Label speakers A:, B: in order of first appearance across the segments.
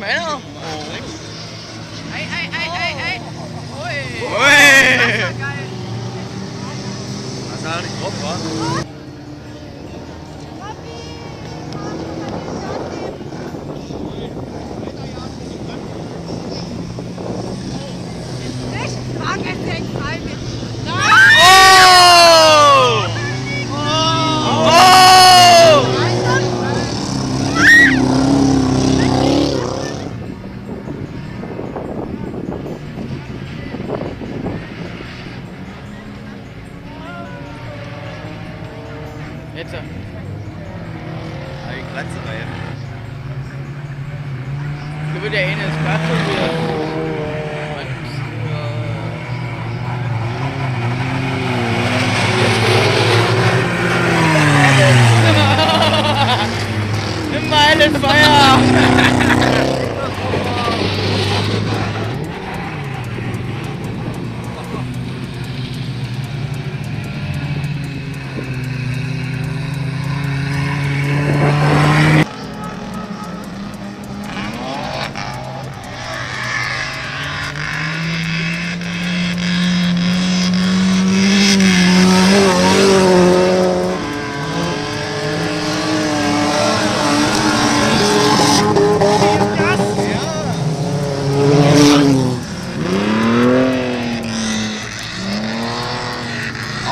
A: Männer.
B: Ey. Ui.
A: Ui.
B: Das war geil.
A: Das war nicht grob, wa?
C: Jetzt.
A: Die Grenze rein.
C: Da wird ja eh nicht Platz und wieder. Nimm mal das Feuer!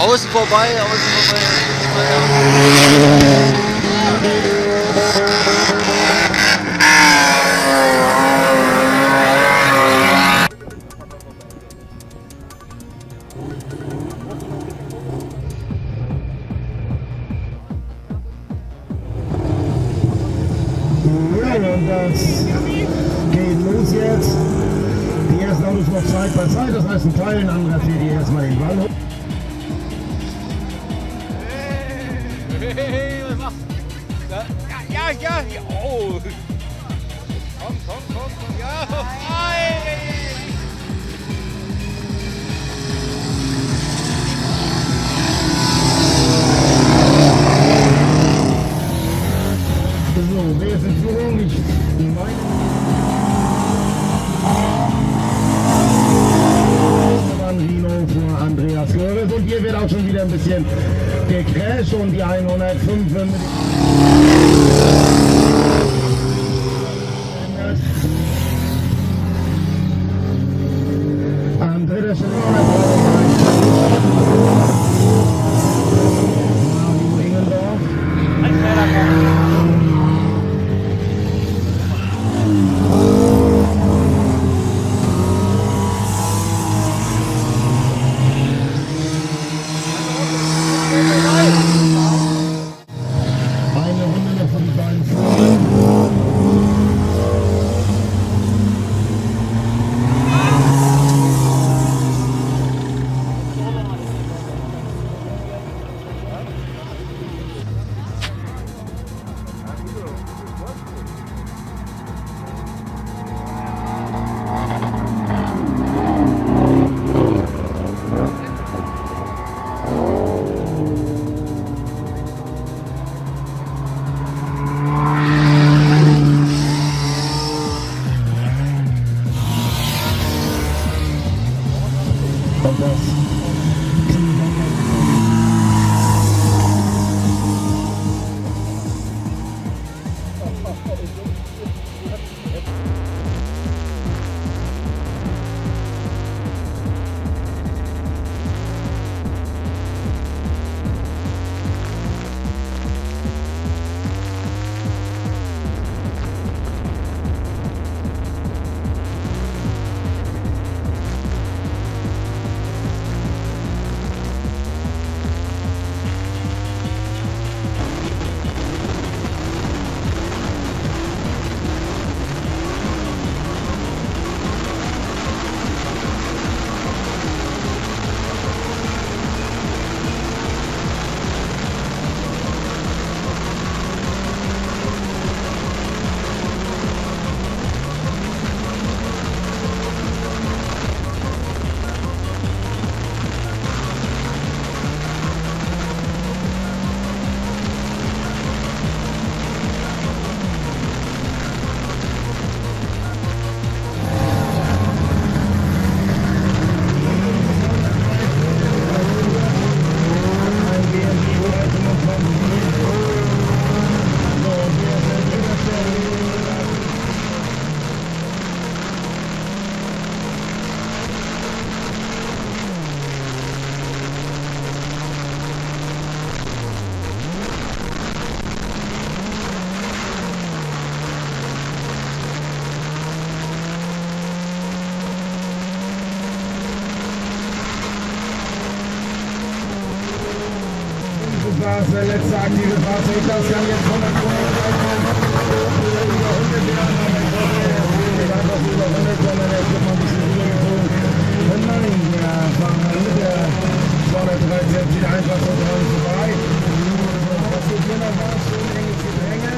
A: Außen vorbei.
D: Und das geht los jetzt. Die ersten Autos noch Zeit bei Zeit, das heißt ein Teil, ein anderer fährt hier erstmal den Ball hoch.
A: Hey, was machst du? Ja. Oh. Komm. Ja.
D: So, wer ist in Führung? Ich meine. Rino vor Andreas Flores und hier wird auch schon wieder ein bisschen der Crash und die 105 mit an dritter Stelle Mario Ingendorf. Eine Runde letzte aktive Fahrzeug, das kann jetzt 100 Kilometer reinkommen. Über 100 Jahren, aber ich hoffe, er wird einfach über 100, sondern er wird mal ein bisschen rübergezogen. Und nein, wir fahren dann mit der 213 wieder einfach so dran vorbei. Was hier hier noch war, schön enges Gedränge.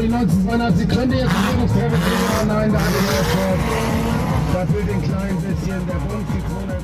D: Die 1982 könnte jetzt ein Führungstreffer kriegen, aber nein, da hat er nicht. Da fehlt ein klein bisschen der Bund, die Zone.